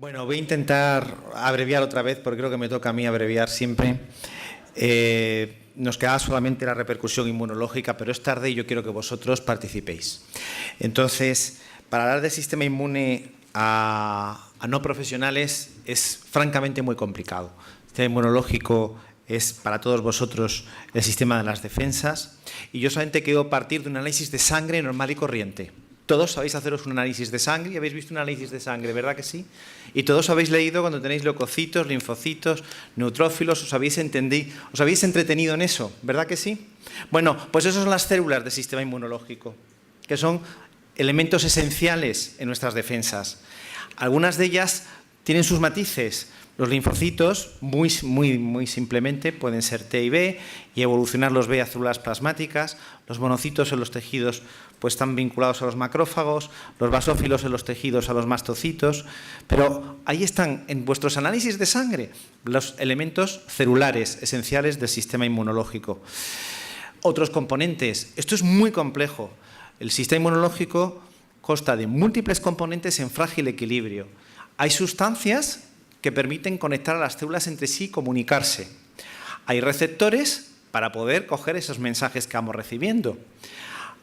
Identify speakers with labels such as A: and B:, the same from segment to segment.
A: Bueno, voy a intentar abreviar otra vez, porque creo que me toca a mí abreviar siempre. Nos queda solamente la repercusión inmunológica, pero es tarde y yo quiero que vosotros participéis. Entonces, para hablar del sistema inmune a no profesionales es francamente muy complicado. El sistema inmunológico es para todos vosotros el sistema de las defensas y yo solamente quiero partir de un análisis de sangre normal y corriente. Todos sabéis haceros un análisis de sangre y habéis visto un análisis de sangre, ¿verdad que sí? Y todos habéis leído cuando tenéis leucocitos, linfocitos, neutrófilos, os habéis entretenido en eso, ¿verdad que sí? Bueno, pues esas son las células del sistema inmunológico, que son elementos esenciales en nuestras defensas. Algunas de ellas tienen sus matices. Los linfocitos, muy simplemente, pueden ser T y B y evolucionar los B a células plasmáticas. Los monocitos en los tejidos pues, están vinculados a los macrófagos, los basófilos en los tejidos a los mastocitos. Pero ahí están, en vuestros análisis de sangre, los elementos celulares esenciales del sistema inmunológico. Otros componentes. Esto es muy complejo. El sistema inmunológico consta de múltiples componentes en frágil equilibrio. Hay sustancias que permiten conectar a las células entre sí y comunicarse. Hay receptores para poder coger esos mensajes que vamos recibiendo.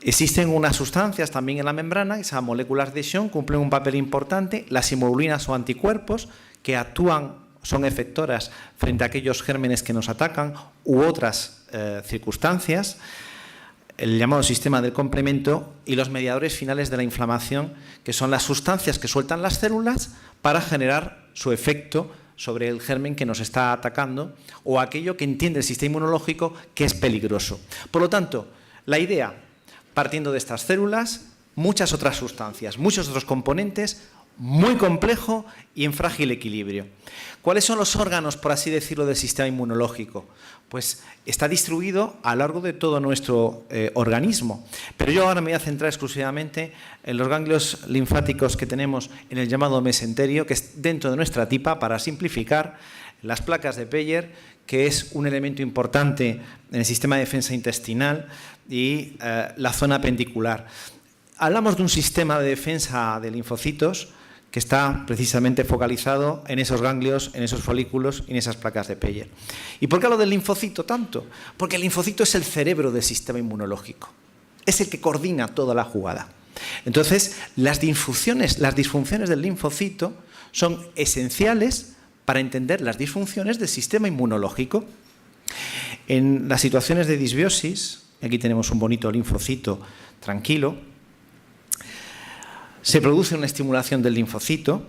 A: Existen unas sustancias también en la membrana, que se llaman moléculas de adhesión, cumplen un papel importante, las inmunoglobulanas o anticuerpos, que actúan, son efectoras frente a aquellos gérmenes que nos atacan u otras circunstancias, el llamado sistema del complemento y los mediadores finales de la inflamación, que son las sustancias que sueltan las células para generar su efecto sobre el germen que nos está atacando o aquello que entiende el sistema inmunológico que es peligroso. Por lo tanto, la idea, partiendo de estas células, muchas otras sustancias, muchos otros componentes, muy complejo y en frágil equilibrio. ¿Cuáles son los órganos, por así decirlo, del sistema inmunológico? Pues está distribuido a lo largo de todo nuestro organismo. Pero yo ahora me voy a centrar exclusivamente en los ganglios linfáticos que tenemos en el llamado mesenterio, que es dentro de nuestra tipa, para simplificar, las placas de Peyer, que es un elemento importante en el sistema de defensa intestinal, y la zona apendicular. Hablamos de un sistema de defensa de linfocitos que está precisamente focalizado en esos ganglios, en esos folículos y en esas placas de Peyer. ¿Y por qué hablo del linfocito tanto? Porque el linfocito es el cerebro del sistema inmunológico. Es el que coordina toda la jugada. Entonces, las disfunciones del linfocito son esenciales para entender las disfunciones del sistema inmunológico. En las situaciones de disbiosis, aquí tenemos un bonito linfocito tranquilo, se produce una estimulación del linfocito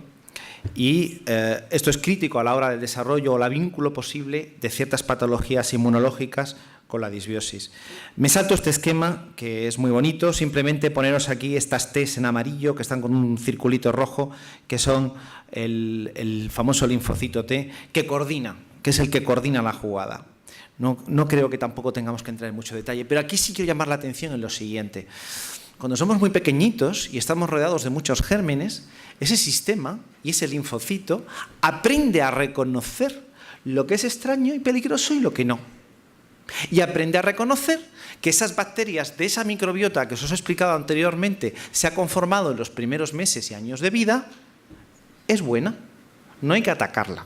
A: y esto es crítico a la hora del desarrollo o la vínculo posible de ciertas patologías inmunológicas con la disbiosis. Me salto este esquema, que es muy bonito, simplemente poneros aquí estas T's en amarillo que están con un circulito rojo, que son el famoso linfocito T, que es el que coordina la jugada. No creo que tampoco tengamos que entrar en mucho detalle, pero aquí sí quiero llamar la atención en lo siguiente. Cuando somos muy pequeñitos y estamos rodeados de muchos gérmenes, ese sistema y ese linfocito aprende a reconocer lo que es extraño y peligroso y lo que no. Y aprende a reconocer que esas bacterias de esa microbiota que os he explicado anteriormente se ha conformado en los primeros meses y años de vida, es buena, no hay que atacarla.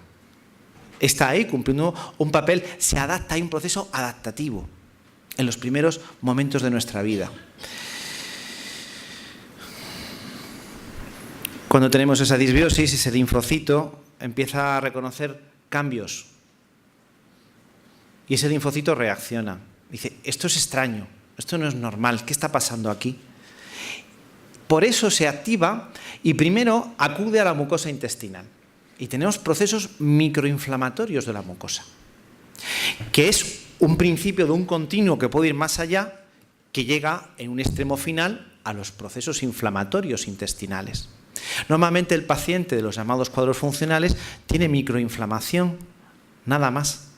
A: Está ahí cumpliendo un papel, se adapta, hay un proceso adaptativo en los primeros momentos de nuestra vida. Cuando tenemos esa disbiosis, ese linfocito empieza a reconocer cambios y ese linfocito reacciona. Dice, esto es extraño, esto no es normal, ¿qué está pasando aquí? Por eso se activa y primero acude a la mucosa intestinal y tenemos procesos microinflamatorios de la mucosa, que es un principio de un continuo que puede ir más allá, que llega en un extremo final a los procesos inflamatorios intestinales. Normalmente el paciente de los llamados cuadros funcionales tiene microinflamación, nada más.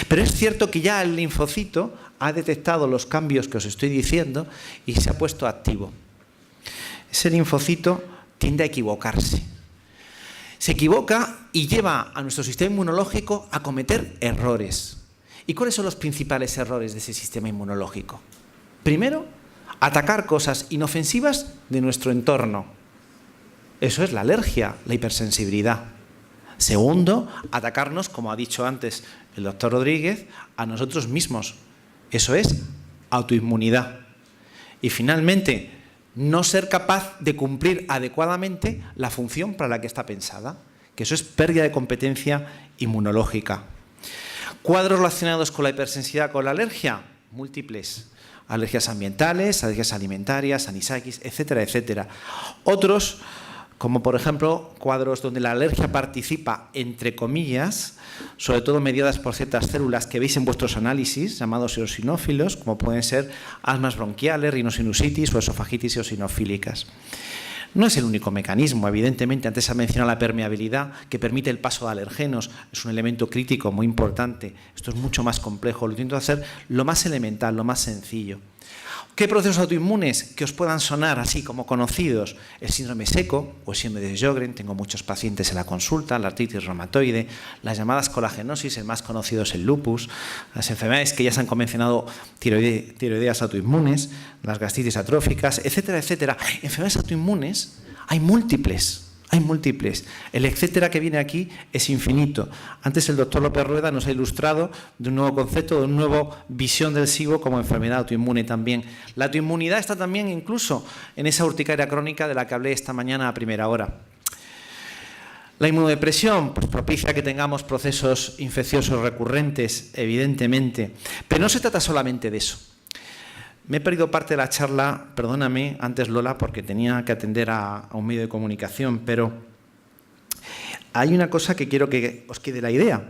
A: Pero es cierto que ya el linfocito ha detectado los cambios que os estoy diciendo y se ha puesto activo. Ese linfocito tiende a equivocarse. Se equivoca y lleva a nuestro sistema inmunológico a cometer errores. ¿Y cuáles son los principales errores de ese sistema inmunológico? Primero, atacar cosas inofensivas de nuestro entorno. Eso es la alergia, la hipersensibilidad. Segundo, atacarnos, como ha dicho antes el doctor Rodríguez, a nosotros mismos. Eso es autoinmunidad. Y finalmente, no ser capaz de cumplir adecuadamente la función para la que está pensada, que eso es pérdida de competencia inmunológica. Cuadros relacionados con la hipersensibilidad, con la alergia, múltiples. Alergias ambientales, alergias alimentarias, anisakis, etcétera, etcétera. Otros, como por ejemplo cuadros donde la alergia participa, entre comillas, sobre todo mediadas por ciertas células que veis en vuestros análisis, llamados eosinófilos, como pueden ser asmas bronquiales, rinosinusitis o esofagitis eosinofílicas. No es el único mecanismo, evidentemente, antes se ha mencionado la permeabilidad que permite el paso de alergenos, es un elemento crítico muy importante, esto es mucho más complejo, lo intento hacer lo más elemental, lo más sencillo. ¿Qué procesos autoinmunes que os puedan sonar así como conocidos? El síndrome seco o el síndrome de Sjögren, tengo muchos pacientes en la consulta, la artritis reumatoide, las llamadas colagenosis, el más conocido es el lupus, las enfermedades que ya se han convencionado tiroideas autoinmunes, las gastritis atróficas, etcétera, etcétera. Enfermedades autoinmunes hay múltiples. Hay múltiples. El etcétera que viene aquí es infinito. Antes el doctor López Rueda nos ha ilustrado de un nuevo concepto, de una nueva visión del SIBO como enfermedad autoinmune también. La autoinmunidad está también incluso en esa urticaria crónica de la que hablé esta mañana a primera hora. La inmunodepresión pues propicia que tengamos procesos infecciosos recurrentes, evidentemente. Pero no se trata solamente de eso. Me he perdido parte de la charla, perdóname, antes Lola, porque tenía que atender a un medio de comunicación, pero hay una cosa que quiero que os quede la idea.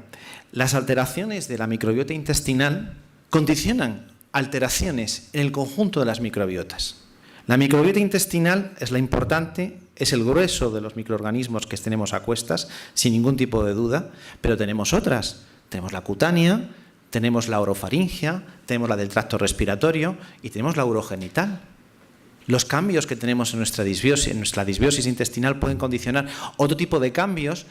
A: Las alteraciones de la microbiota intestinal condicionan alteraciones en el conjunto de las microbiotas. La microbiota intestinal es la importante, es el grueso de los microorganismos que tenemos a cuestas, sin ningún tipo de duda, pero tenemos otras. Tenemos la cutánea, tenemos la orofaringia, tenemos la del tracto respiratorio y tenemos la urogenital. Los cambios que tenemos en nuestra disbiosis intestinal pueden condicionar otro tipo de cambios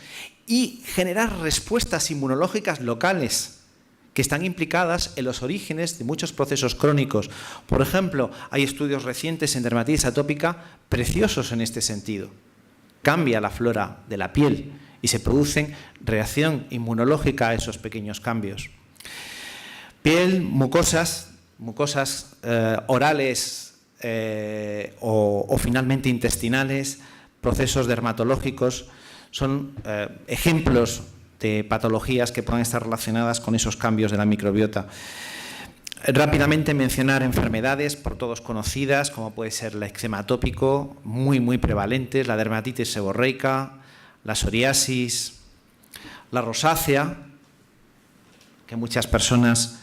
A: y generar respuestas inmunológicas locales que están implicadas en los orígenes de muchos procesos crónicos. Por ejemplo, hay estudios recientes en dermatitis atópica preciosos en este sentido. Cambia la flora de la piel y se produce reacción inmunológica a esos pequeños cambios. Piel, mucosas orales o finalmente intestinales, procesos dermatológicos, son ejemplos de patologías que puedan estar relacionadas con esos cambios de la microbiota. Rápidamente mencionar enfermedades por todos conocidas, como puede ser el eczema atópico, muy prevalentes, la dermatitis seborreica, la psoriasis, la rosácea, que muchas personas,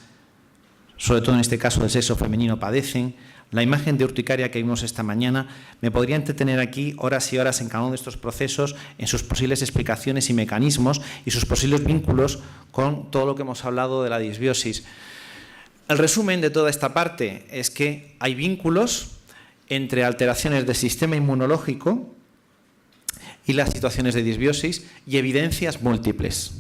A: sobre todo en este caso del sexo femenino, padecen. La imagen de urticaria que vimos esta mañana, me podría entretener aquí horas y horas en cada uno de estos procesos, en sus posibles explicaciones y mecanismos y sus posibles vínculos con todo lo que hemos hablado de la disbiosis. El resumen de toda esta parte es que hay vínculos entre alteraciones del sistema inmunológico y las situaciones de disbiosis y evidencias múltiples.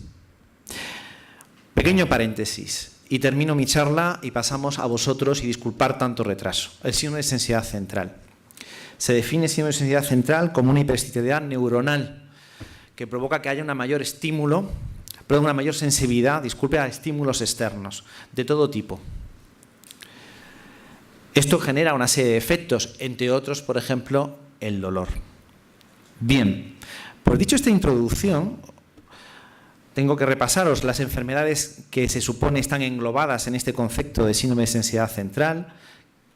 A: Pequeño paréntesis. Y termino mi charla y pasamos a vosotros y disculpar tanto retraso. El síndrome de sensibilidad central. Se define el síndrome de sensibilidad central como una hipersensibilidad neuronal que provoca que haya una mayor sensibilidad, a estímulos externos de todo tipo. Esto genera una serie de efectos, entre otros, por ejemplo, el dolor. Bien, pues dicho esta introducción, tengo que repasaros las enfermedades que se supone están englobadas en este concepto de síndrome de sensibilidad central,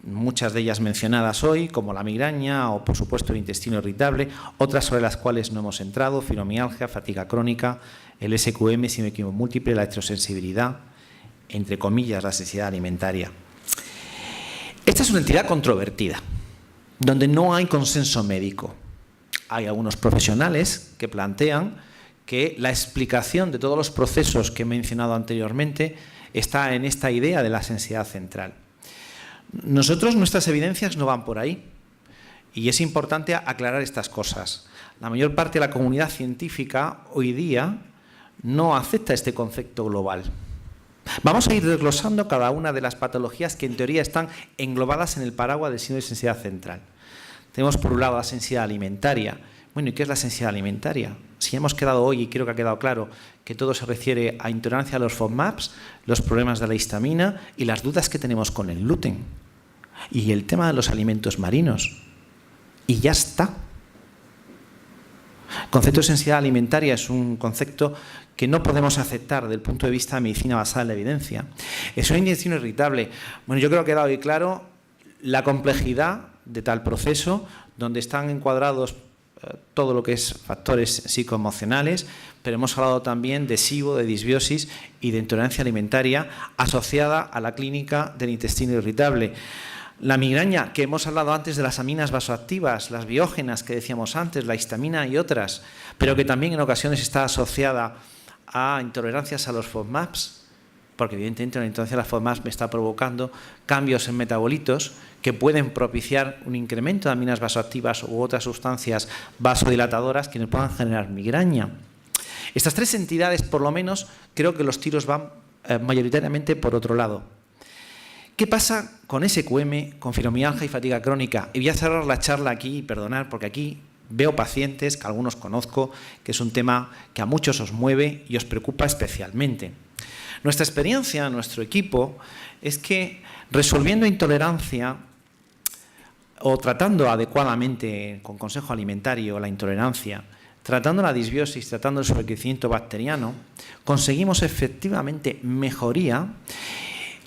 A: muchas de ellas mencionadas hoy, como la migraña o, por supuesto, el intestino irritable, otras sobre las cuales no hemos entrado, fibromialgia, fatiga crónica, el SQM, síndrome químico múltiple, la electrosensibilidad, entre comillas, la sensibilidad alimentaria. Esta es una entidad controvertida, donde no hay consenso médico. Hay algunos profesionales que plantean que la explicación de todos los procesos que he mencionado anteriormente está en esta idea de la sensibilidad central. Nuestras evidencias no van por ahí y es importante aclarar estas cosas. La mayor parte de la comunidad científica hoy día no acepta este concepto global. Vamos a ir desglosando cada una de las patologías que en teoría están englobadas en el paraguas del síndrome de sensibilidad central. Tenemos por un lado la sensibilidad alimentaria. Bueno, ¿y qué es la sensibilidad alimentaria? Si hemos quedado hoy, y creo que ha quedado claro, que todo se refiere a intolerancia a los FODMAPs, los problemas de la histamina y las dudas que tenemos con el gluten. Y el tema de los alimentos marinos. Y ya está. El concepto de sensibilidad alimentaria es un concepto que no podemos aceptar desde el punto de vista de medicina basada en la evidencia. Es una indigestión irritable. Bueno, yo creo que ha quedado hoy claro la complejidad de tal proceso, donde están encuadrados todo lo que es factores psicoemocionales, pero hemos hablado también de SIBO, de disbiosis y de intolerancia alimentaria asociada a la clínica del intestino irritable. La migraña, que hemos hablado antes de las aminas vasoactivas, las biógenas que decíamos antes, la histamina y otras, pero que también en ocasiones está asociada a intolerancias a los FODMAPs, porque evidentemente la intolerancia a las FODMAPs me está provocando cambios en metabolitos que pueden propiciar un incremento de aminas vasoactivas u otras sustancias vasodilatadoras que nos puedan generar migraña. Estas tres entidades, por lo menos, creo que los tiros van mayoritariamente por otro lado. ¿Qué pasa con SQM, con fibromialgia y fatiga crónica? Y voy a cerrar la charla aquí, y perdonar, porque aquí veo pacientes, que algunos conozco, que es un tema que a muchos os mueve y os preocupa especialmente. Nuestra experiencia, nuestro equipo, es que resolviendo intolerancia o tratando adecuadamente con consejo alimentario la intolerancia, tratando la disbiosis, tratando el sobrecrecimiento bacteriano, conseguimos efectivamente mejoría,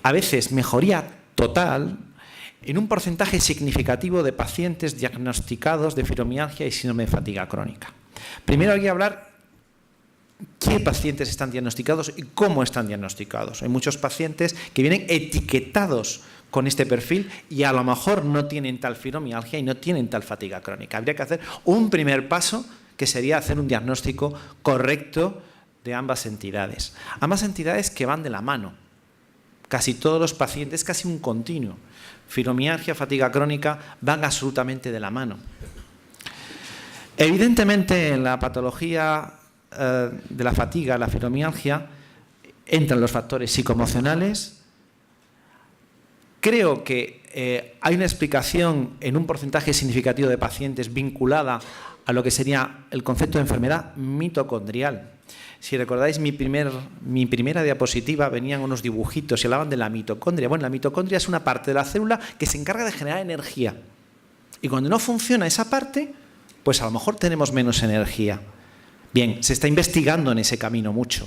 A: a veces mejoría total, en un porcentaje significativo de pacientes diagnosticados de fibromialgia y síndrome de fatiga crónica. Primero voy a hablar qué pacientes están diagnosticados y cómo están diagnosticados. Hay muchos pacientes que vienen etiquetados con este perfil y a lo mejor no tienen tal fibromialgia y no tienen tal fatiga crónica. Habría que hacer un primer paso, que sería hacer un diagnóstico correcto de ambas entidades. Ambas entidades que van de la mano. Casi todos los pacientes, es casi un continuo. Fibromialgia, fatiga crónica van absolutamente de la mano. Evidentemente, en la patología de la fatiga, la fibromialgia, entran los factores psicoemocionales. Creo que hay una explicación en un porcentaje significativo de pacientes vinculada a lo que sería el concepto de enfermedad mitocondrial. Si recordáis mi primera diapositiva, venían unos dibujitos y hablaban de la mitocondria. Bueno, la mitocondria es una parte de la célula que se encarga de generar energía. Y cuando no funciona esa parte, pues a lo mejor tenemos menos energía. Bien, se está investigando en ese camino mucho.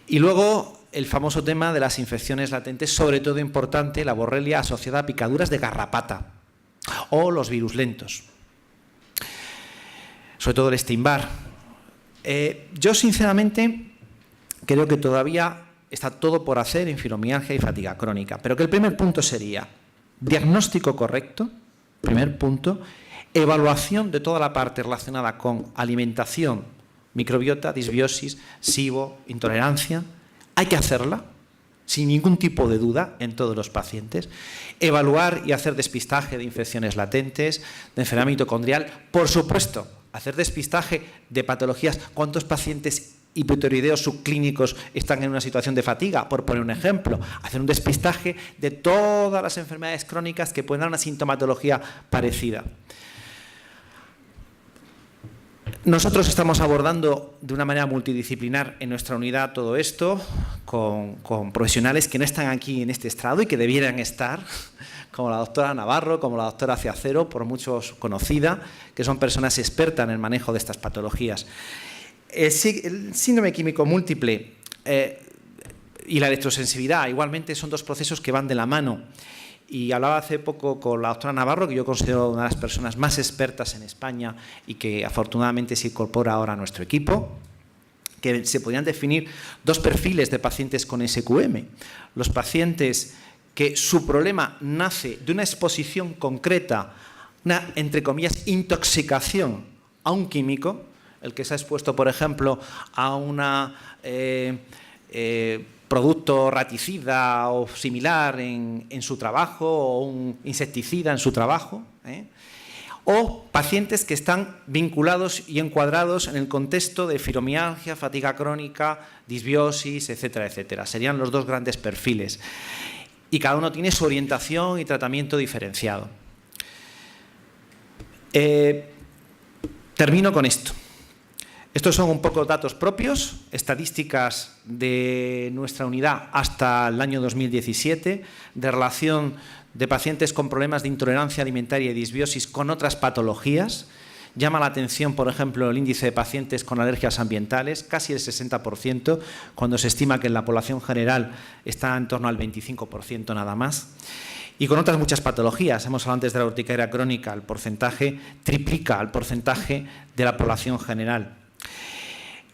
A: Y luego el famoso tema de las infecciones latentes, sobre todo importante, la borrelia asociada a picaduras de garrapata o los virus lentos. Sobre todo el Epstein-Barr. Yo sinceramente creo que todavía está todo por hacer en fibromialgia y fatiga crónica, pero que el primer punto sería diagnóstico correcto, primer punto, evaluación de toda la parte relacionada con alimentación, microbiota, disbiosis, SIBO, intolerancia. Hay que hacerla sin ningún tipo de duda en todos los pacientes. Evaluar y hacer despistaje de infecciones latentes, de enfermedad mitocondrial. Por supuesto, hacer despistaje de patologías. ¿Cuántos pacientes hipotiroideos subclínicos están en una situación de fatiga? Por poner un ejemplo. Hacer un despistaje de todas las enfermedades crónicas que pueden dar una sintomatología parecida. Nosotros estamos abordando de una manera multidisciplinar en nuestra unidad todo esto con profesionales que no están aquí en este estrado y que debieran estar, como la doctora Navarro, como la doctora Ciacero, por muchos conocida, que son personas expertas en el manejo de estas patologías. El síndrome químico múltiple y la electrosensibilidad igualmente son dos procesos que van de la mano. Y hablaba hace poco con la doctora Navarro, que yo considero una de las personas más expertas en España y que afortunadamente se incorpora ahora a nuestro equipo, que se podrían definir dos perfiles de pacientes con SQM. Los pacientes que su problema nace de una exposición concreta, una, entre comillas, intoxicación a un químico, el que se ha expuesto, por ejemplo, a una producto raticida o similar en su trabajo o un insecticida en su trabajo, o pacientes que están vinculados y encuadrados en el contexto de fibromialgia, fatiga crónica, disbiosis, etcétera, etcétera. Serían los dos grandes perfiles. Y cada uno tiene su orientación y tratamiento diferenciado. Termino con esto. Estos son un poco datos propios, estadísticas de nuestra unidad hasta el año 2017, de relación de pacientes con problemas de intolerancia alimentaria y disbiosis con otras patologías. Llama la atención, por ejemplo, el índice de pacientes con alergias ambientales, casi el 60%, cuando se estima que en la población general está en torno al 25% nada más. Y con otras muchas patologías, hemos hablado antes de la urticaria crónica, el porcentaje triplica al porcentaje de la población general.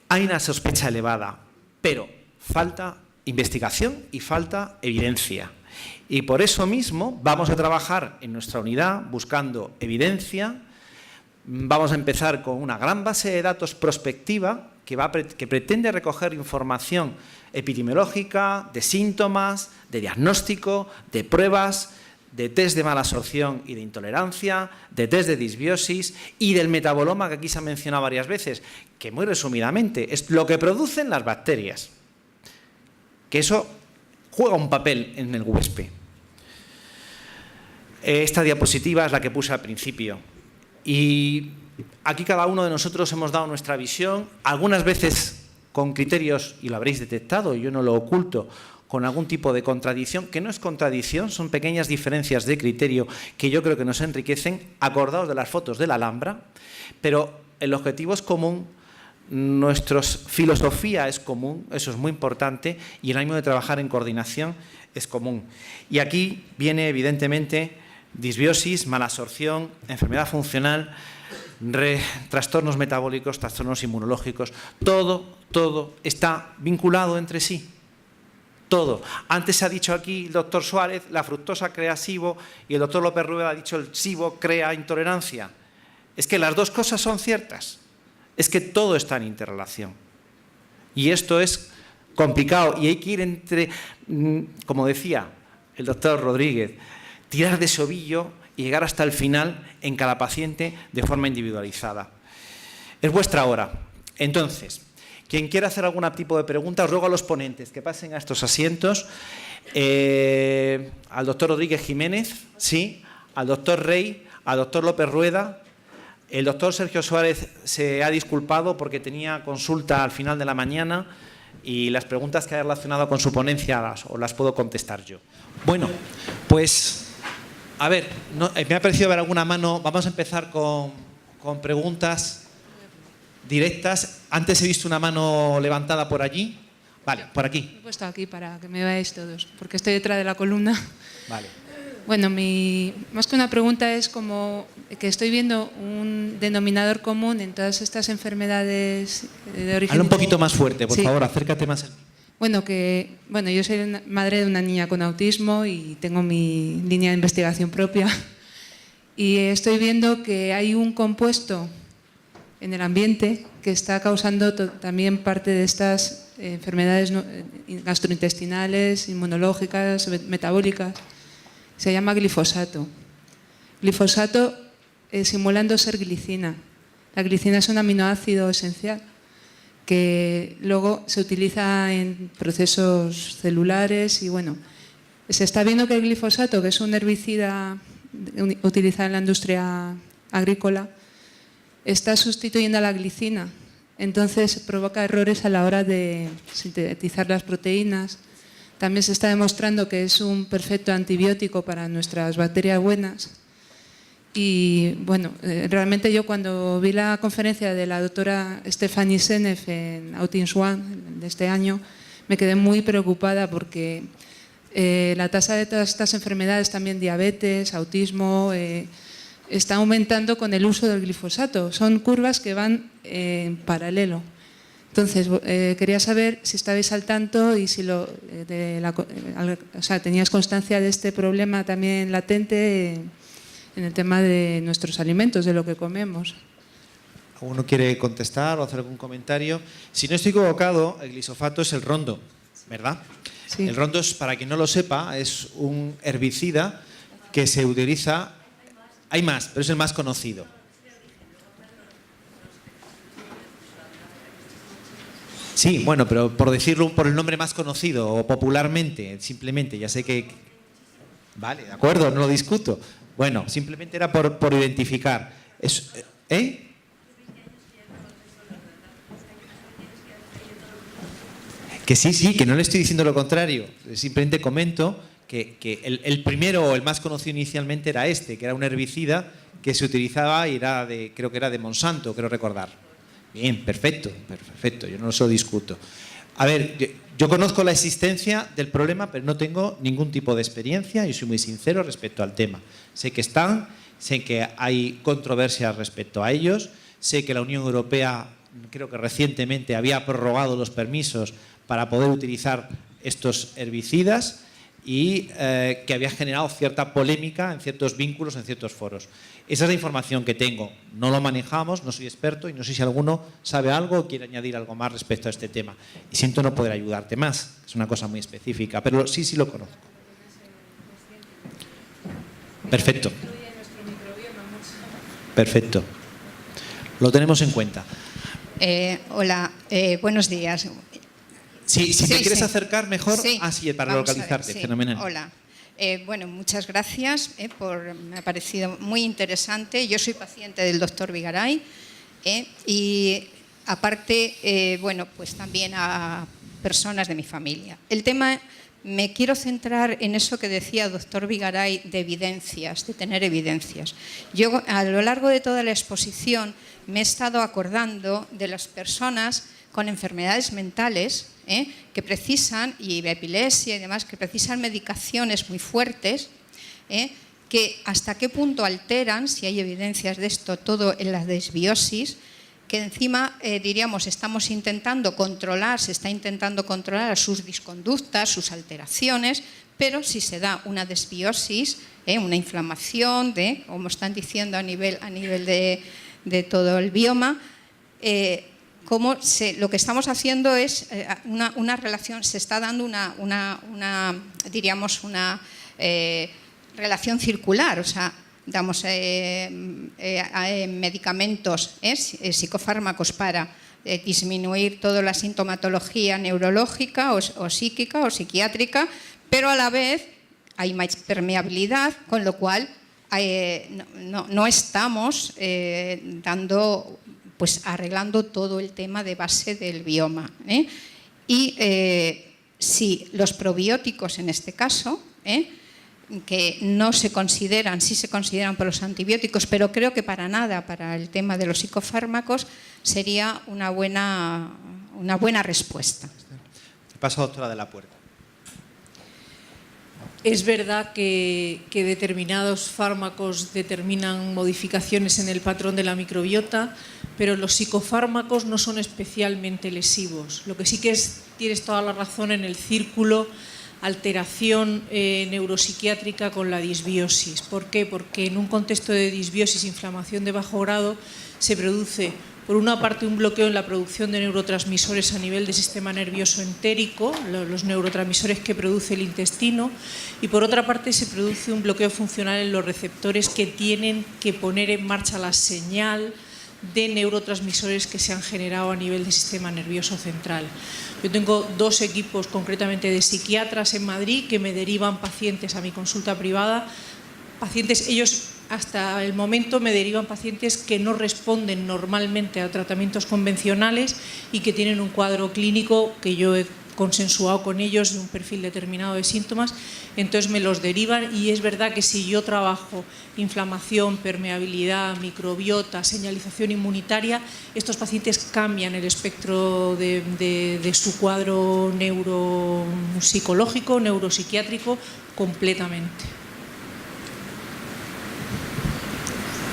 A: Hay una sospecha elevada, pero falta investigación y falta evidencia. Y por eso mismo vamos a trabajar en nuestra unidad buscando evidencia. Vamos a empezar con una gran base de datos prospectiva que pretende recoger información epidemiológica, de síntomas, de diagnóstico, de pruebas, de test de mala absorción y de intolerancia, de test de disbiosis y del metaboloma que aquí se ha mencionado varias veces, que muy resumidamente es lo que producen las bacterias, que eso juega un papel en el USP. Esta diapositiva es la que puse al principio y aquí cada uno de nosotros hemos dado nuestra visión, algunas veces con criterios, y lo habréis detectado, yo no lo oculto, con algún tipo de contradicción, que no es contradicción, son pequeñas diferencias de criterio que yo creo que nos enriquecen, acordados de las fotos de la Alhambra, pero el objetivo es común, nuestra filosofía es común, eso es muy importante, y el ánimo de trabajar en coordinación es común. Y aquí viene evidentemente disbiosis, mala absorción, enfermedad funcional, trastornos metabólicos, trastornos inmunológicos, todo está vinculado entre sí. Todo. Antes se ha dicho aquí el doctor Suárez, la fructosa crea SIBO y el doctor López Rueda ha dicho el SIBO crea intolerancia. Es que las dos cosas son ciertas. Es que todo está en interrelación. Y esto es complicado y hay que ir entre, como decía el doctor Rodríguez, tirar de ese ovillo y llegar hasta el final en cada paciente de forma individualizada. Es vuestra hora. Entonces, quien quiera hacer algún tipo de pregunta, os ruego a los ponentes que pasen a estos asientos. Al doctor Rodríguez Jiménez, sí, al doctor Rey, al doctor López Rueda. El doctor Sergio Suárez se ha disculpado porque tenía consulta al final de la mañana y las preguntas que ha relacionado con su ponencia las puedo contestar yo. Bueno, pues, a ver, me ha parecido ver alguna mano. Vamos a empezar con preguntas directas. Antes he visto una mano levantada por allí. Vale, por aquí.
B: He puesto aquí para que me veáis todos, porque estoy detrás de la columna.
A: Vale.
B: Bueno, más que una pregunta es como que estoy viendo un denominador común en todas estas enfermedades de origen...
A: Habla un poquito más fuerte, por
B: sí.
A: favor, acércate más.
B: Bueno, yo soy madre de una niña con autismo y tengo mi línea de investigación propia. Y estoy viendo que hay un compuesto en el ambiente que está causando también parte de estas enfermedades gastrointestinales, inmunológicas, metabólicas. Se llama glifosato. Glifosato simulando ser glicina. La glicina es un aminoácido esencial que luego se utiliza en procesos celulares y bueno, se está viendo que el glifosato, que es un herbicida utilizado en la industria agrícola, está sustituyendo a la glicina, entonces provoca errores a la hora de sintetizar las proteínas. También se está demostrando que es un perfecto antibiótico para nuestras bacterias buenas. Y bueno, realmente yo cuando vi la conferencia de la doctora Stephanie Seneff en Outings One de este año, me quedé muy preocupada porque la tasa de todas estas enfermedades, también diabetes, autismo, está aumentando con el uso del glifosato. Son curvas que van en paralelo. Entonces, quería saber si estabais al tanto y si teníais constancia de este problema también latente en el tema de nuestros alimentos, de lo que comemos.
A: ¿Alguno quiere contestar o hacer algún comentario? Si no estoy equivocado, el glifosato es el rondo, ¿verdad?
B: Sí.
A: El rondo, para quien no lo sepa, es un herbicida que se utiliza... Hay más, pero es el más conocido. Sí, bueno, pero por decirlo por el nombre más conocido o popularmente, simplemente, ya sé que... Vale, de acuerdo, no lo discuto. Bueno, simplemente era por identificar. Que sí, que no le estoy diciendo lo contrario. Simplemente comento que el primero o el más conocido inicialmente era que era un herbicida que se utilizaba y creo que era de Monsanto, creo recordar. Bien, perfecto, yo no se lo discuto. A ver, yo conozco la existencia del problema, pero no tengo ningún tipo de experiencia y soy muy sincero respecto al tema. Sé que están, sé que hay controversias respecto a ellos, sé que la Unión Europea, creo que recientemente, había prorrogado los permisos para poder utilizar estos herbicidas y que había generado cierta polémica en ciertos vínculos, en ciertos foros. Esa es la información que tengo. No lo manejamos, no soy experto y no sé si alguno sabe algo o quiere añadir algo más respecto a este tema. Y siento no poder ayudarte más, es una cosa muy específica, pero sí lo conozco. Perfecto. Perfecto. Lo tenemos en cuenta.
C: Hola, buenos días.
A: Sí, si te quieres acercar mejor, para localizarte, fenomenal.
C: Hola. Bueno, muchas gracias, me ha parecido muy interesante. Yo soy paciente del doctor Vigaray y aparte, bueno, pues también a personas de mi familia. El tema, me quiero centrar en eso que decía el doctor Vigaray de evidencias, de tener evidencias. Yo a lo largo de toda la exposición me he estado acordando de las personas con enfermedades mentales que precisan, y epilepsia y demás, que precisan medicaciones muy fuertes, que hasta qué punto alteran, si hay evidencias de esto, todo en la desbiosis, que encima, diríamos, estamos intentando controlar, se está intentando controlar sus disconductas, sus alteraciones, pero si se da una desbiosis, una inflamación, como están diciendo a nivel de todo el bioma, lo que estamos haciendo es una relación, se está dando una relación circular, o sea, damos medicamentos, psicofármacos para disminuir toda la sintomatología neurológica o psíquica o psiquiátrica, pero a la vez hay más permeabilidad, con lo cual no estamos arreglando todo el tema de base del bioma. Y si los probióticos en este caso, que no se consideran, sí se consideran por los antibióticos, pero creo que para nada para el tema de los psicofármacos sería una buena respuesta.
A: Paso, doctora de la Puerta.
D: Es verdad que determinados fármacos determinan modificaciones en el patrón de la microbiota, pero los psicofármacos no son especialmente lesivos. Lo que sí que tienes toda la razón en el círculo, alteración neuropsiquiátrica con la disbiosis. ¿Por qué? Porque en un contexto de disbiosis, inflamación de bajo grado, se produce, por una parte, un bloqueo en la producción de neurotransmisores a nivel del sistema nervioso entérico, los neurotransmisores que produce el intestino, y por otra parte se produce un bloqueo funcional en los receptores que tienen que poner en marcha la señal de neurotransmisores que se han generado a nivel del sistema nervioso central. Yo tengo 2 equipos concretamente de psiquiatras en Madrid que me derivan pacientes a mi consulta privada, ellos hasta el momento me derivan pacientes que no responden normalmente a tratamientos convencionales y que tienen un cuadro clínico que yo he consensuado con ellos de un perfil determinado de síntomas, entonces me los derivan y es verdad que si yo trabajo inflamación, permeabilidad, microbiota, señalización inmunitaria, estos pacientes cambian el espectro de su cuadro neuropsicológico, neuropsiquiátrico completamente.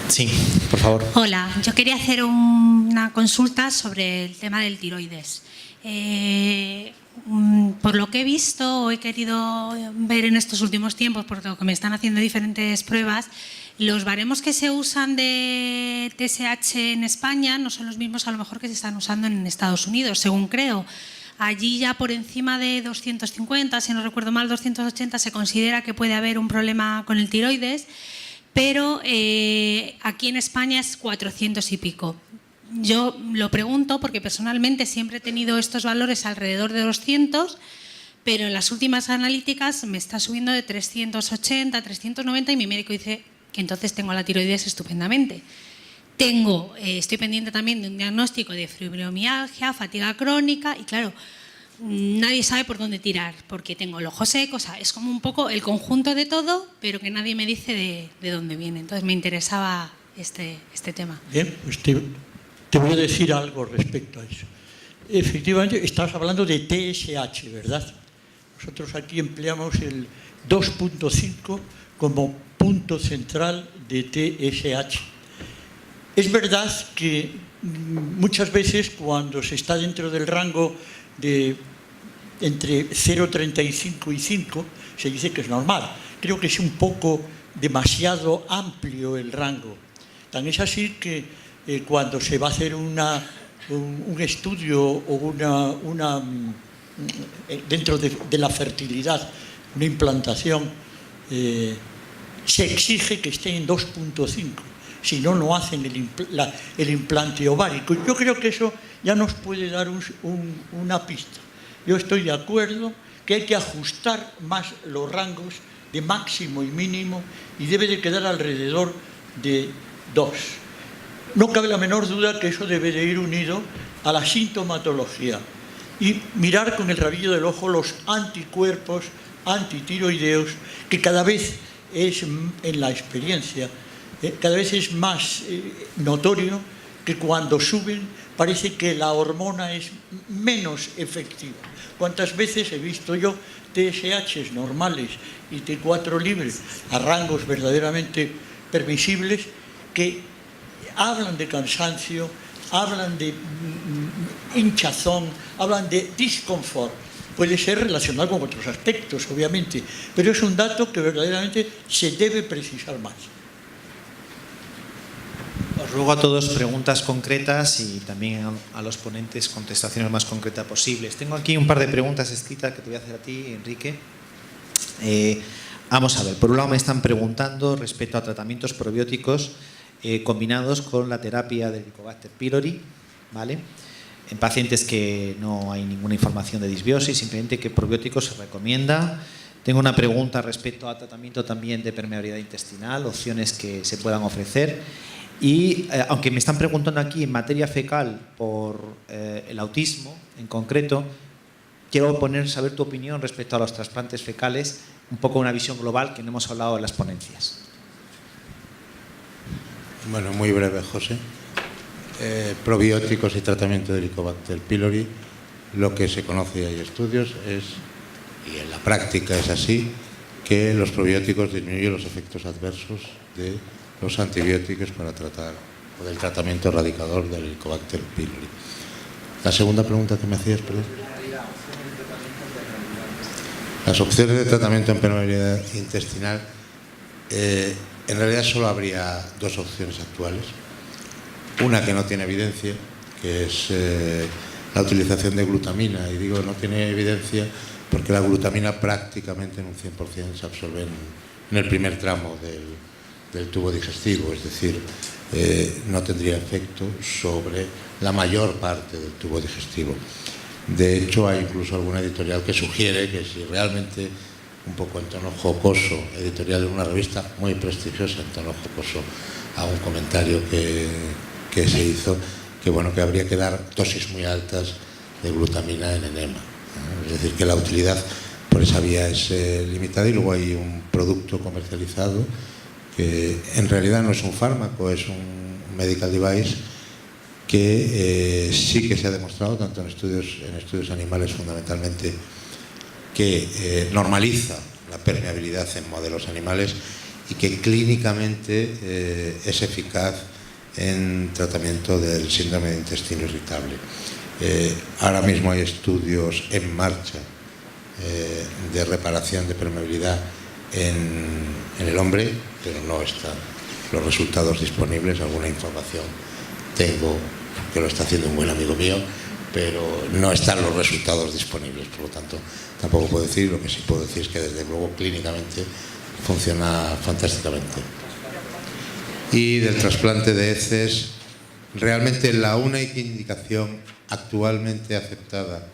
A: Sí, por favor.
E: Hola, yo quería hacer una consulta sobre el tema del tiroides. Por lo que he visto o he querido ver en estos últimos tiempos, por lo que me están haciendo diferentes pruebas, los baremos que se usan de TSH en España no son los mismos a lo mejor que se están usando en Estados Unidos, según creo. Allí ya por encima de 250, si no recuerdo mal, 280, se considera que puede haber un problema con el tiroides, pero aquí en España es 400 y pico. Yo lo pregunto porque personalmente siempre he tenido estos valores alrededor de 200, pero en las últimas analíticas me está subiendo de 380, 390 y mi médico dice que entonces tengo la tiroides estupendamente. Estoy pendiente también de un diagnóstico de fibromialgia, fatiga crónica y claro, nadie sabe por dónde tirar, porque tengo el ojo seco, o sea, es como un poco el conjunto de todo, pero que nadie me dice de dónde viene. Entonces me interesaba este tema.
F: Bien, pues te voy a decir algo respecto a eso. Efectivamente, estabas hablando de TSH, ¿verdad? Nosotros aquí empleamos el 2.5 como punto central de TSH. Es verdad que muchas veces cuando se está dentro del rango de entre 0,35 y 5, se dice que es normal. Creo que es un poco demasiado amplio el rango. Tan es así que cuando se va a hacer un estudio o dentro de la fertilidad, una implantación, se exige que esté en 2.5. Si no, no hacen el implante ovárico. Yo creo que eso ya nos puede dar una pista. Yo estoy de acuerdo que hay que ajustar más los rangos de máximo y mínimo y debe de quedar alrededor de 2. No cabe la menor duda que eso debe de ir unido a la sintomatología y mirar con el rabillo del ojo los anticuerpos antitiroideos, que cada vez es, en la experiencia, cada vez es más notorio que cuando suben parece que la hormona es menos efectiva. ¿Cuántas veces he visto yo TSHs normales y T4 libres a rangos verdaderamente permisibles que hablan de cansancio, hablan de hinchazón, hablan de disconfort? Puede ser relacionado con otros aspectos, obviamente, pero es un dato que verdaderamente se debe precisar más.
A: Os ruego a todos preguntas concretas y también a los ponentes contestaciones más concretas posibles. Tengo aquí un par de preguntas escritas que te voy a hacer a ti, Enrique. Vamos a ver, por un lado me están preguntando respecto a tratamientos probióticos combinados con la terapia del Helicobacter pylori, ¿vale? En pacientes que no hay ninguna información de disbiosis, simplemente qué probióticos se recomienda. Tengo una pregunta respecto a tratamiento también de permeabilidad intestinal, opciones que se puedan ofrecer. Y aunque me están preguntando aquí en materia fecal por el autismo en concreto, quiero saber tu opinión respecto a los trasplantes fecales, un poco una visión global que no hemos hablado en las ponencias.
G: Bueno, muy breve, José. Probióticos y tratamiento de Helicobacter pylori, lo que se conoce y hay estudios y en la práctica es así, que los probióticos disminuyen los efectos adversos de los antibióticos para tratar, o del tratamiento erradicador del Helicobacter pylori. La segunda pregunta que me hacías, perdón. Las opciones de tratamiento en permeabilidad intestinal, en realidad solo habría dos opciones actuales. Una que no tiene evidencia, que es la utilización de glutamina, y digo no tiene evidencia porque la glutamina prácticamente en un 100% se absorbe en el primer tramo del tubo digestivo, es decir, no tendría efecto sobre la mayor parte del tubo digestivo. De hecho, hay incluso alguna editorial que sugiere que si realmente, un poco en tono jocoso, editorial de una revista muy prestigiosa, en tono jocoso, a un comentario que se hizo, que bueno, que habría que dar dosis muy altas de glutamina en enema. Es decir, que la utilidad por esa vía es limitada, y luego hay un producto comercializado que en realidad no es un fármaco, es un medical device que sí que se ha demostrado, tanto en estudios animales fundamentalmente, que normaliza la permeabilidad en modelos animales y que clínicamente es eficaz en tratamiento del síndrome de intestino irritable. Ahora mismo hay estudios en marcha de reparación de permeabilidad en el hombre, pero no están los resultados disponibles. Alguna información tengo que lo está haciendo un buen amigo mío, pero no están los resultados disponibles, por lo tanto tampoco puedo decir. Lo que sí puedo decir es que desde luego clínicamente funciona fantásticamente. Y del trasplante de heces, realmente la única indicación actualmente aceptada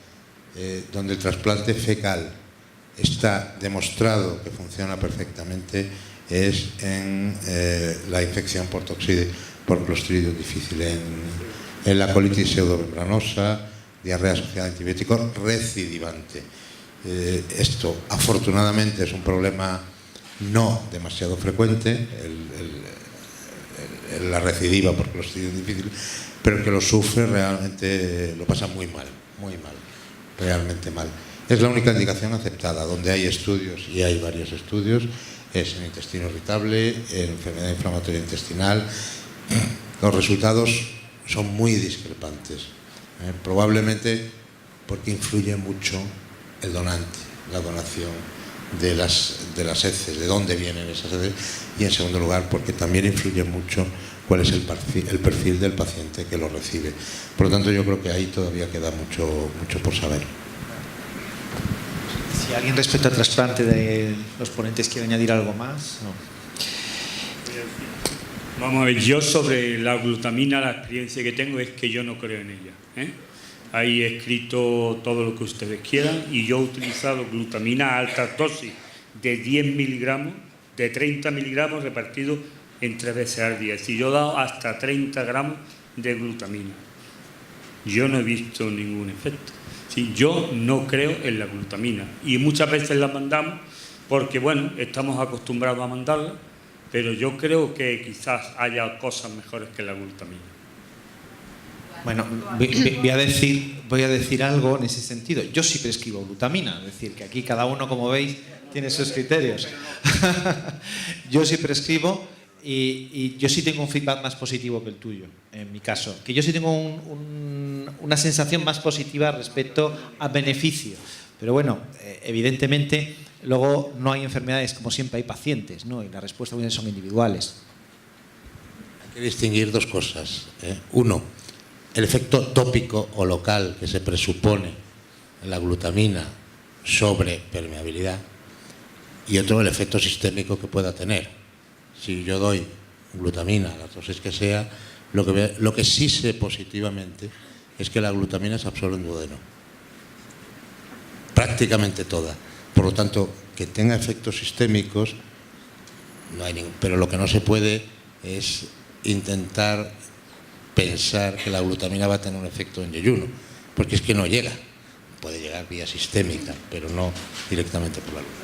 G: donde el trasplante fecal está demostrado que funciona perfectamente es en la infección por Clostridium difficile, en la colitis pseudomembranosa, diarrea asociada a antibióticos recidivante. Esto afortunadamente es un problema no demasiado frecuente, la recidiva, porque los estudios difíciles, pero el que lo sufre realmente lo pasa muy mal, realmente mal. Es la única indicación aceptada. Donde hay estudios, y hay varios estudios, es en intestino irritable, en enfermedad inflamatoria intestinal. Los resultados son muy discrepantes, probablemente porque influye mucho el donante, la donación de las heces, de dónde vienen esas heces, y en segundo lugar porque también influye mucho cuál es el perfil del paciente que lo recibe. Por lo tanto, yo creo que ahí todavía queda mucho por saber.
A: Si alguien respecto al trasplante de los ponentes quiere añadir algo más, no.
H: Vamos a ver, yo sobre la glutamina, la experiencia que tengo es que yo no creo en ella. Ahí he escrito todo lo que ustedes quieran y yo he utilizado glutamina a alta dosis de 10 miligramos, de 30 miligramos repartidos en 3 veces al día. Es decir, yo he dado hasta 30 gramos de glutamina. Yo no he visto ningún efecto. Sí, yo no creo en la glutamina y muchas veces la mandamos porque, bueno, estamos acostumbrados a mandarla, pero yo creo que quizás haya cosas mejores que la glutamina.
A: Bueno, voy a decir algo en ese sentido. Yo sí prescribo glutamina, es decir, que aquí cada uno, como veis, tiene sus criterios. Yo sí prescribo y yo sí tengo un feedback más positivo que el tuyo, en mi caso. Que yo sí tengo una sensación más positiva respecto a beneficio. Pero bueno, evidentemente, luego no hay enfermedades, como siempre hay pacientes, ¿no? Y las respuestas son individuales.
G: Hay que distinguir dos cosas. Uno, el efecto tópico o local que se presupone en la glutamina sobre permeabilidad, y otro, el efecto sistémico que pueda tener. Si yo doy glutamina, la dosis que sea, lo que sí sé positivamente es que la glutamina se absorbe en duodeno, prácticamente toda. Por lo tanto, que tenga efectos sistémicos no hay ningún, pero lo que no se puede es intentar pensar que la glutamina va a tener un efecto en yeyuno, porque es que no llega. Puede llegar vía sistémica, pero no directamente por la glutamina.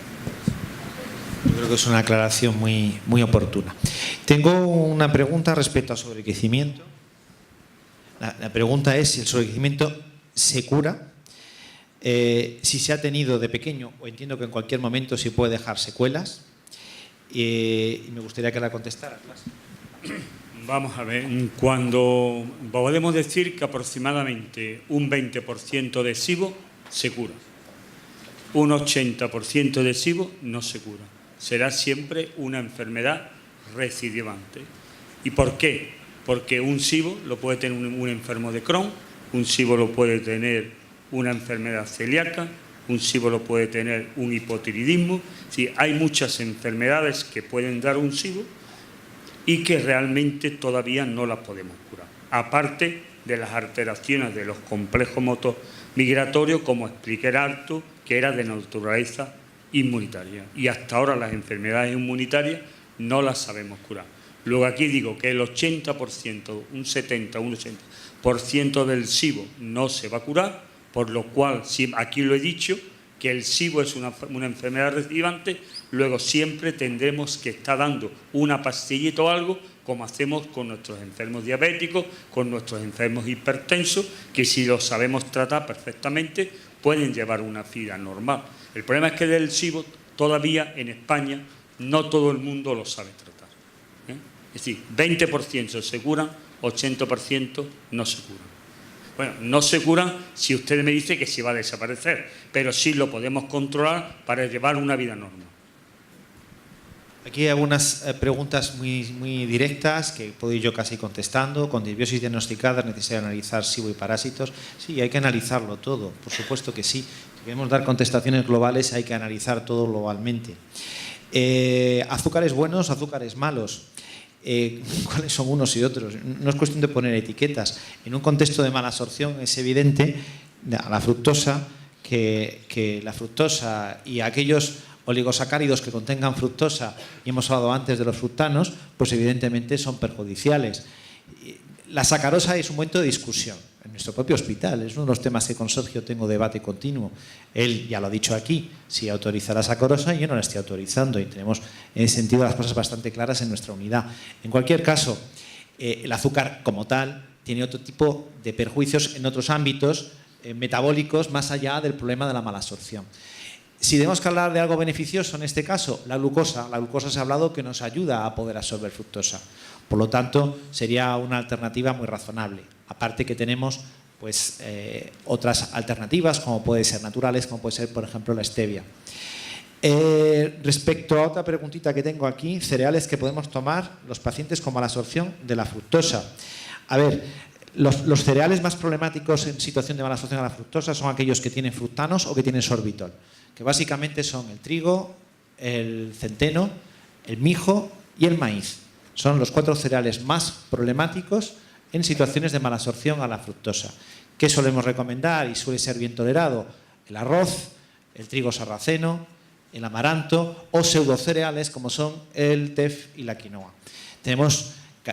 A: Yo creo que es una aclaración muy oportuna. Tengo una pregunta respecto al sobrecrecimiento. La pregunta es si el sobrecrecimiento se cura, si se ha tenido de pequeño, o entiendo que en cualquier momento se puede dejar secuelas, y me gustaría que la contestaras.
H: Vamos a ver, cuando podemos decir que aproximadamente un 20% de SIBO se cura, un 80% de SIBO no se cura. Será siempre una enfermedad recidivante. ¿Y por qué? Porque un SIBO lo puede tener un enfermo de Crohn, un SIBO lo puede tener una enfermedad celíaca, un SIBO lo puede tener un hipotiroidismo. Sí, hay muchas enfermedades que pueden dar un SIBO y que realmente todavía no las podemos curar. Aparte de las alteraciones de los complejos motomigratorios, como expliqué harto, que era de naturaleza inmunitaria. Y hasta ahora las enfermedades inmunitarias no las sabemos curar. Luego aquí digo que el 80%, un 70, un 80% del SIBO no se va a curar, por lo cual, aquí lo he dicho, que el SIBO es una enfermedad recidivante. Luego siempre tendremos que estar dando una pastillita o algo, como hacemos con nuestros enfermos diabéticos, con nuestros enfermos hipertensos, que si los sabemos tratar perfectamente, pueden llevar una vida normal. El problema es que del SIBO todavía en España no todo el mundo lo sabe tratar. Es decir, 20% se curan, 80% no se curan. Bueno, no se curan si usted me dice que se va a desaparecer, pero sí lo podemos controlar para llevar una vida normal.
A: Aquí hay algunas preguntas muy directas que puedo ir yo casi contestando. Con disbiosis diagnosticada es necesario analizar SIBO y parásitos. Sí, hay que analizarlo todo, por supuesto que sí. Si queremos dar contestaciones globales hay que analizar todo globalmente. Azúcares buenos, azúcares malos. ¿Cuáles son unos y otros? No es cuestión de poner etiquetas. En un contexto de mala absorción es evidente a la fructosa que la fructosa y aquellos oligosacáridos que contengan fructosa, y hemos hablado antes de los fructanos, pues evidentemente son perjudiciales. La sacarosa es un momento de discusión. en nuestro propio hospital. Es uno de los temas que con Sergio tengo debate continuo. Él ya lo ha dicho aquí, si autoriza la sacorosa, yo no la estoy autorizando y tenemos en ese sentido las cosas bastante claras en nuestra unidad. En cualquier caso, el azúcar como tal tiene otro tipo de perjuicios en otros ámbitos metabólicos más allá del problema de la mala absorción. Si tenemos que hablar de algo beneficioso en este caso, la glucosa se ha hablado que nos ayuda a poder absorber fructosa. Por lo tanto, sería una alternativa muy razonable. Aparte que tenemos pues, otras alternativas, como pueden ser naturales, como puede ser, por ejemplo, la stevia. Respecto a otra preguntita que tengo aquí, cereales que podemos tomar los pacientes con mala absorción de la fructosa. A ver, los cereales más problemáticos en situación de mala absorción de la fructosa son aquellos que tienen fructanos o que tienen sorbitol, que básicamente son el trigo, el centeno, el mijo y el maíz. Son los 4 cereales más problemáticos en situaciones de mala absorción a la fructosa. ¿Qué solemos recomendar y suele ser bien tolerado? El arroz, el trigo sarraceno, el amaranto o pseudocereales como son el tef y la quinoa.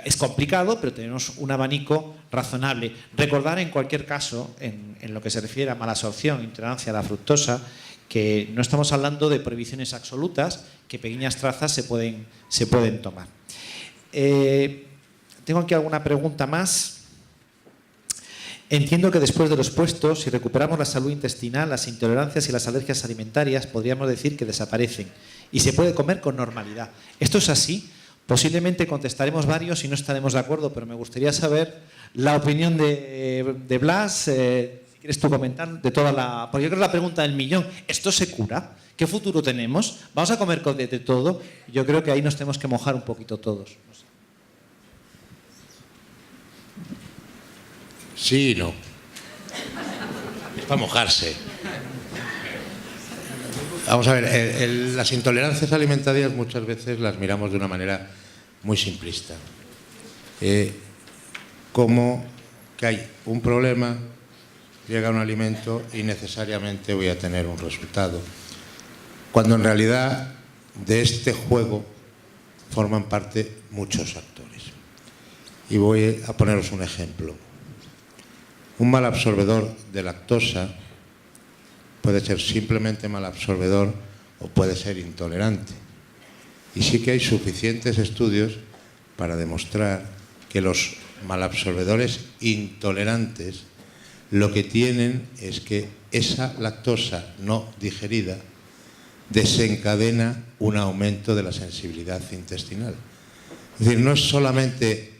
A: Es complicado, pero tenemos un abanico razonable. Recordar en cualquier caso, en lo que se refiere a mala absorción, intolerancia a la fructosa, que no estamos hablando de prohibiciones absolutas, que pequeñas trazas se pueden tomar. Tengo aquí alguna pregunta más. Entiendo que después de los puestos, si recuperamos la salud intestinal, las intolerancias y las alergias alimentarias, podríamos decir que desaparecen y se puede comer con normalidad. ¿Esto es así? Posiblemente contestaremos varios y no estaremos de acuerdo, pero me gustaría saber la opinión de Blas, si quieres tú comentar, de toda la... Porque yo creo que la pregunta del millón, ¿esto se cura? ¿Qué futuro tenemos? ¿Vamos a comer de todo? Yo creo que ahí nos tenemos que mojar un poquito todos. No sé.
G: Sí y no. Es para mojarse. Vamos a ver, las intolerancias alimentarias muchas veces las miramos de una manera muy simplista. Como que hay un problema, llega un alimento y necesariamente voy a tener un resultado. Cuando en realidad de este juego forman parte muchos actores. Y voy a poneros un ejemplo. Un mal absorbedor de lactosa puede ser simplemente mal absorbedor o puede ser intolerante. Y sí que hay suficientes estudios para demostrar que los malabsorbedores intolerantes lo que tienen es que esa lactosa no digerida desencadena un aumento de la sensibilidad intestinal. Es decir, no es solamente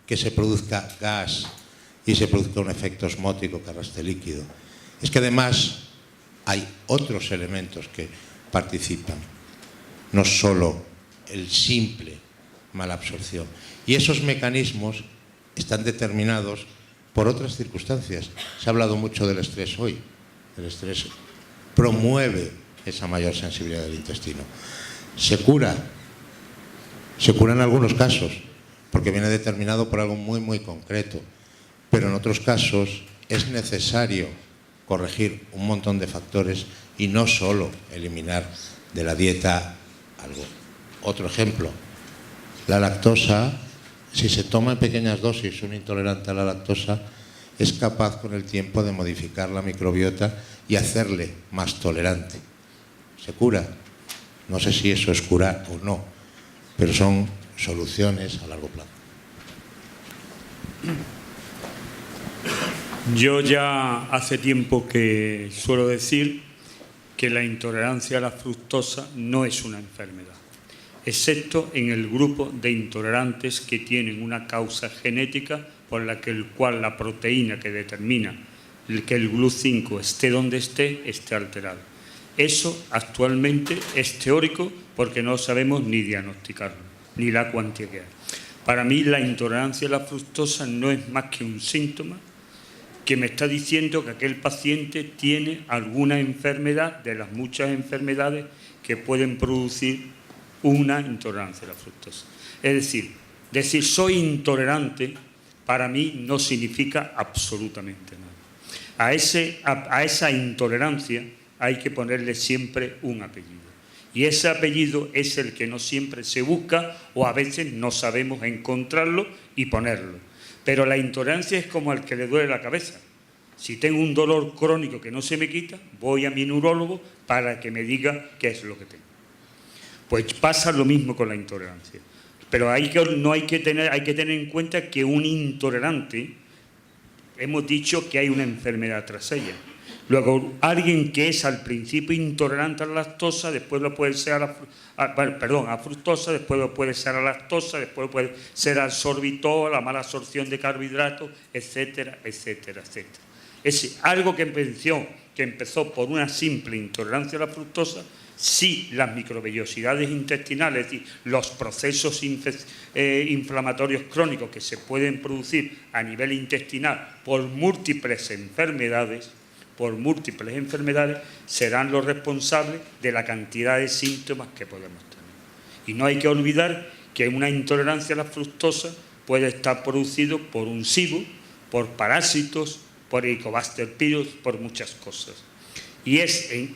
G: que se produzca gas y se produzca un efecto osmótico que arrastre líquido, es que además hay otros elementos que participan, no solo el simple malabsorción. Y esos mecanismos están determinados por otras circunstancias. Se ha hablado mucho del estrés hoy. El estrés promueve esa mayor sensibilidad del intestino. Se cura en algunos casos, porque viene determinado por algo muy, muy concreto. Pero en otros casos es necesario corregir un montón de factores y no solo eliminar de la dieta algo. Otro ejemplo, la lactosa, si se toma en pequeñas dosis un intolerante a la lactosa, es capaz con el tiempo de modificar la microbiota y hacerle más tolerante. Se cura. No sé si eso es curar o no, pero son soluciones a largo plazo.
H: Yo ya hace tiempo que suelo decir que la intolerancia a la fructosa no es una enfermedad, excepto en el grupo de intolerantes que tienen una causa genética por la cual la proteína que determina que el GLUT5 esté donde esté alterada. Eso actualmente es teórico porque no sabemos ni diagnosticarlo, ni la cuantía que hay. Para mí la intolerancia a la fructosa no es más que un síntoma que me está diciendo que aquel paciente tiene alguna enfermedad de las muchas enfermedades que pueden producir una intolerancia a la fructosa. Es decir soy intolerante para mí no significa absolutamente nada. A esa intolerancia hay que ponerle siempre un apellido. Y ese apellido es el que no siempre se busca o a veces no sabemos encontrarlo y ponerlo. Pero la intolerancia es como al que le duele la cabeza. Si tengo un dolor crónico que no se me quita, voy a mi neurólogo para que me diga qué es lo que tengo. Pues pasa lo mismo con la intolerancia. Pero hay que tener en cuenta que un intolerante, hemos dicho que hay una enfermedad tras ella. Luego, alguien que es al principio intolerante a la lactosa, después lo puede ser a fructosa, después lo puede ser a lactosa, después puede ser al sorbitol, a mala absorción de carbohidratos, etcétera, etcétera, etcétera. Es algo que empezó por una simple intolerancia a la fructosa. Si las microvellosidades intestinales, es decir, los procesos inflamatorios crónicos que se pueden producir a nivel intestinal por múltiples enfermedades, serán los responsables de la cantidad de síntomas que podemos tener. Y no hay que olvidar que una intolerancia a la fructosa puede estar producido por un SIBO, por parásitos, por Helicobacter pylori, por muchas cosas. Y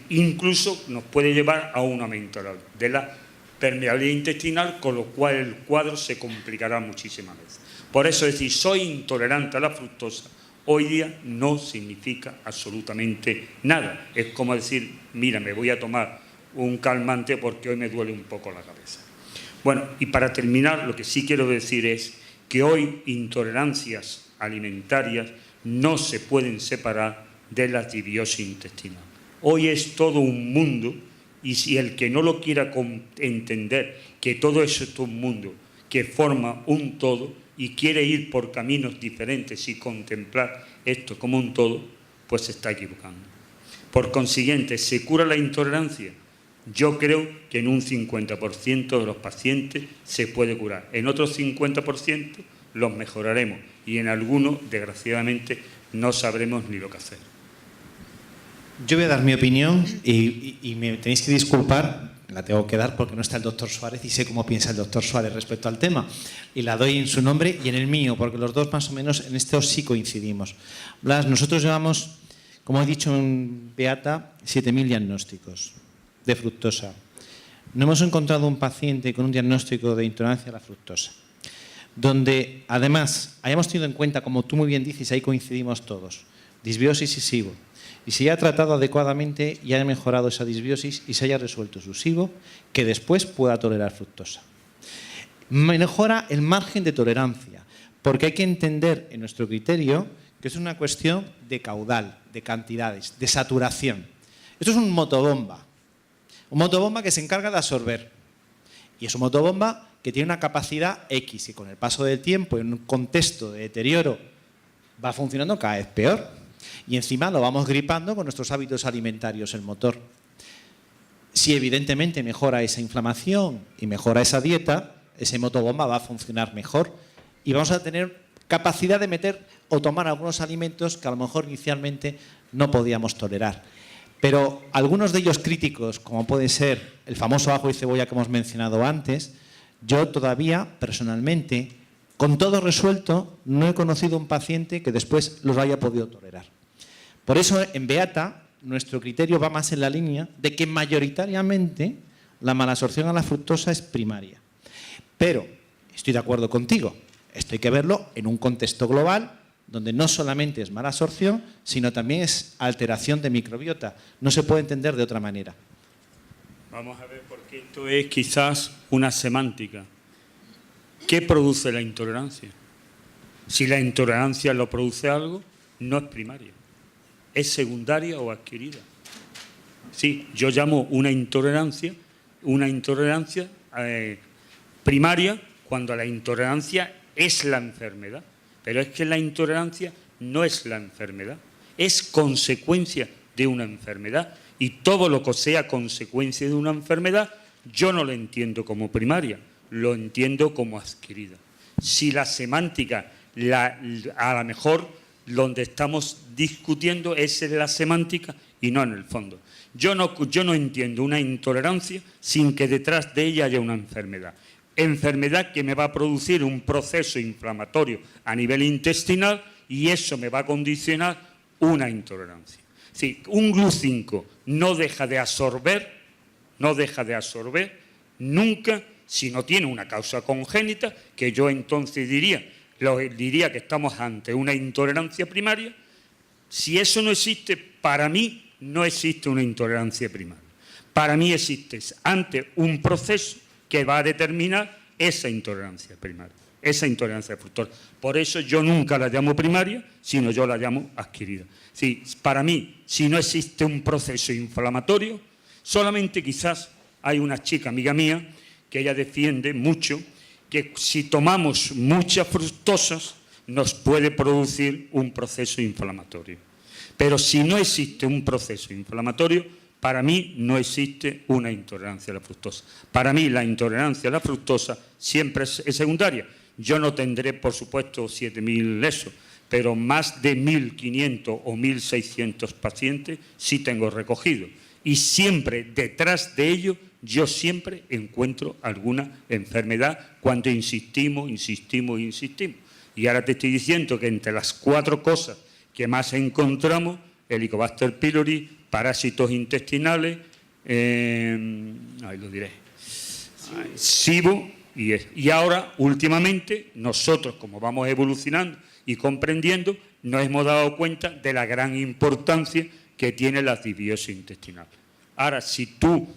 H: incluso nos puede llevar a un aumento de la permeabilidad intestinal, con lo cual el cuadro se complicará muchísimas veces. Por eso decir soy intolerante a la fructosa hoy día no significa absolutamente nada. Es como decir, mira, me voy a tomar un calmante porque hoy me duele un poco la cabeza. Bueno, y para terminar, lo que sí quiero decir es que hoy intolerancias alimentarias no se pueden separar de la disbiosis intestinal. Hoy es todo un mundo, y si el que no lo quiera entender, que todo eso es un mundo que forma un todo y quiere ir por caminos diferentes y contemplar esto como un todo, pues se está equivocando. Por consiguiente, ¿se cura la intolerancia? Yo creo que en un 50% de los pacientes se puede curar. En otros 50% los mejoraremos y en algunos, desgraciadamente, no sabremos ni lo que hacer.
A: Yo voy a dar mi opinión y me tenéis que disculpar, la tengo que dar porque no está el doctor Suárez y sé cómo piensa el doctor Suárez respecto al tema. Y la doy en su nombre y en el mío, porque los dos más o menos en esto sí coincidimos. Blas, nosotros llevamos, como he dicho en Beata, 7.000 diagnósticos de fructosa. No hemos encontrado un paciente con un diagnóstico de intolerancia a la fructosa, donde además hayamos tenido en cuenta, como tú muy bien dices, ahí coincidimos todos, disbiosis y SIBO, y se haya tratado adecuadamente y haya mejorado esa disbiosis y se haya resuelto su SIBO, que después pueda tolerar fructosa. Mejora el margen de tolerancia, porque hay que entender en nuestro criterio que es una cuestión de caudal, de cantidades, de saturación. Esto es un motobomba que se encarga de absorber, y es un motobomba que tiene una capacidad X y con el paso del tiempo en un contexto de deterioro va funcionando cada vez peor. Y encima lo vamos gripando con nuestros hábitos alimentarios, el motor. Si evidentemente mejora esa inflamación y mejora esa dieta, ese motobomba va a funcionar mejor y vamos a tener capacidad de meter o tomar algunos alimentos que a lo mejor inicialmente no podíamos tolerar. Pero algunos de ellos críticos, como puede ser el famoso ajo y cebolla que hemos mencionado antes, yo todavía personalmente, con todo resuelto, no he conocido un paciente que después los haya podido tolerar. Por eso, en Beata, nuestro criterio va más en la línea de que mayoritariamente la malabsorción a la fructosa es primaria. Pero estoy de acuerdo contigo, esto hay que verlo en un contexto global donde no solamente es malabsorción, sino también es alteración de microbiota. No se puede entender de otra manera.
H: Vamos a ver, porque esto es quizás una semántica. ¿Qué produce la intolerancia? Si la intolerancia lo produce algo, no es primaria. ¿Es secundaria o adquirida? Sí, yo llamo una intolerancia primaria cuando la intolerancia es la enfermedad. Pero es que la intolerancia no es la enfermedad, es consecuencia de una enfermedad. Y todo lo que sea consecuencia de una enfermedad, yo no lo entiendo como primaria, lo entiendo como adquirida. Si la semántica, a lo mejor donde estamos discutiendo es en la semántica y no en el fondo. Yo no entiendo una intolerancia sin que detrás de ella haya una enfermedad. Enfermedad que me va a producir un proceso inflamatorio a nivel intestinal y eso me va a condicionar una intolerancia. Sí, un GLUT5 no deja de absorber nunca si no tiene una causa congénita, que yo entonces diría diría que estamos ante una intolerancia primaria. Si eso no existe, para mí no existe una intolerancia primaria. Para mí existe ante un proceso que va a determinar esa intolerancia primaria, esa intolerancia fructosa. Por eso yo nunca la llamo primaria, sino yo la llamo adquirida. Sí, para mí, si no existe un proceso inflamatorio, solamente quizás hay una chica amiga mía que ella defiende mucho que si tomamos muchas fructosas nos puede producir un proceso inflamatorio. Pero si no existe un proceso inflamatorio, para mí no existe una intolerancia a la fructosa. Para mí la intolerancia a la fructosa siempre es secundaria. Yo no tendré, por supuesto, 7.000 eso, pero más de 1.500 o 1.600 pacientes sí tengo recogido. Y siempre detrás de ello, yo siempre encuentro alguna enfermedad cuando insistimos. Y ahora te estoy diciendo que entre las 4 cosas que más encontramos, Helicobacter pylori, parásitos intestinales, ahí lo diré, SIBO, y ahora, últimamente, nosotros, como vamos evolucionando y comprendiendo, nos hemos dado cuenta de la gran importancia que tiene la disbiosis intestinal. Ahora, si tú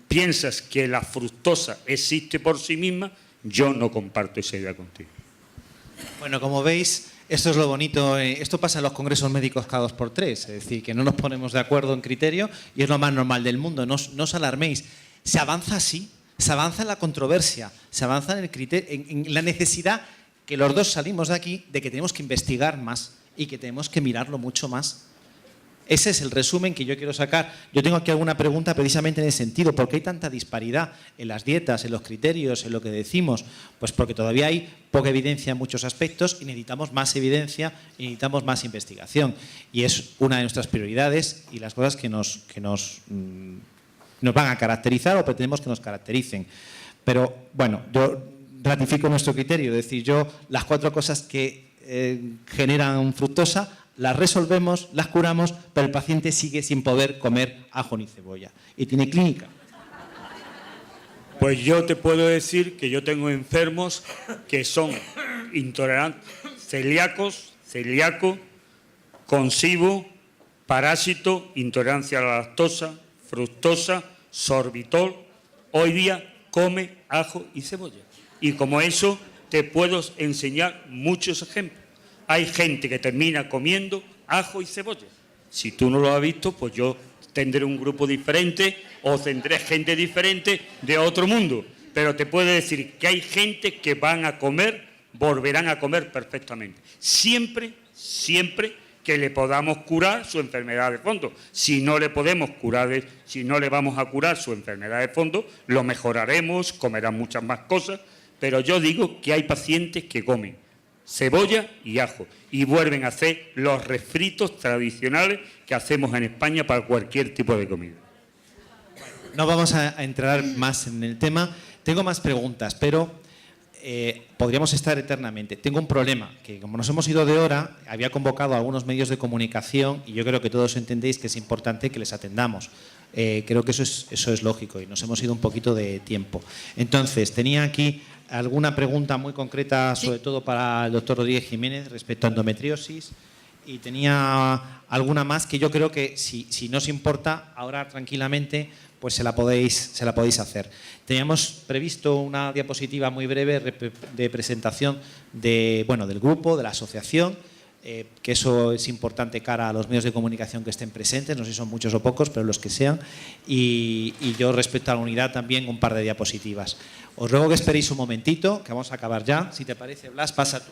H: piensas que la fructosa existe por sí misma, yo no comparto esa idea contigo.
A: Bueno, como veis, esto es lo bonito, esto pasa en los congresos médicos cada 2 por 3, es decir, que no nos ponemos de acuerdo en criterio y es lo más normal del mundo, no os alarméis, se avanza así, se avanza en la controversia, se avanza en el criterio, en la necesidad que los dos salimos de aquí de que tenemos que investigar más y que tenemos que mirarlo mucho más. Ese es el resumen que yo quiero sacar. Yo tengo aquí alguna pregunta precisamente en ese sentido. ¿Por qué hay tanta disparidad en las dietas, en los criterios, en lo que decimos? Pues porque todavía hay poca evidencia en muchos aspectos y necesitamos más evidencia y necesitamos más investigación. Y es una de nuestras prioridades y las cosas que nos van a caracterizar o pretendemos que nos caractericen. Pero, bueno, yo ratifico nuestro criterio. Es decir, yo las 4 cosas que generan fructosa las resolvemos, las curamos, pero el paciente sigue sin poder comer ajo ni cebolla. Y tiene clínica.
H: Pues yo te puedo decir que yo tengo enfermos que son intolerantes, celíacos, con SIBO, parásito, intolerancia a la lactosa, fructosa, sorbitol. Hoy día come ajo y cebolla. Y como eso te puedo enseñar muchos ejemplos. Hay gente que termina comiendo ajo y cebolla. Si tú no lo has visto, pues yo tendré un grupo diferente o tendré gente diferente de otro mundo. Pero te puedo decir que hay gente que van a comer, volverán a comer perfectamente. Siempre que le podamos curar su enfermedad de fondo. Si no le podemos curar, si no le vamos a curar su enfermedad de fondo, lo mejoraremos, comerán muchas más cosas. Pero yo digo que hay pacientes que comen cebolla y ajo y vuelven a hacer los refritos tradicionales que hacemos en España para cualquier tipo de comida.
A: No vamos a entrar más en el tema. Tengo más preguntas, pero podríamos estar eternamente. Tengo un problema, que como nos hemos ido de hora, había convocado a algunos medios de comunicación y yo creo que todos entendéis que es importante que les atendamos. Creo que eso es lógico y nos hemos ido un poquito de tiempo. Entonces, tenía aquí alguna pregunta muy concreta, sobre todo para el doctor Rodríguez Jiménez respecto a endometriosis, y tenía alguna más que yo creo que si no os importa, ahora tranquilamente pues se la podéis hacer. Teníamos previsto una diapositiva muy breve de presentación del grupo, de la asociación, que eso es importante cara a los medios de comunicación que estén presentes, no sé si son muchos o pocos, pero los que sean, y yo respecto a la unidad también un par de diapositivas. Os ruego que esperéis un momentito, que vamos a acabar ya. Si te parece, Blas, pasa tú.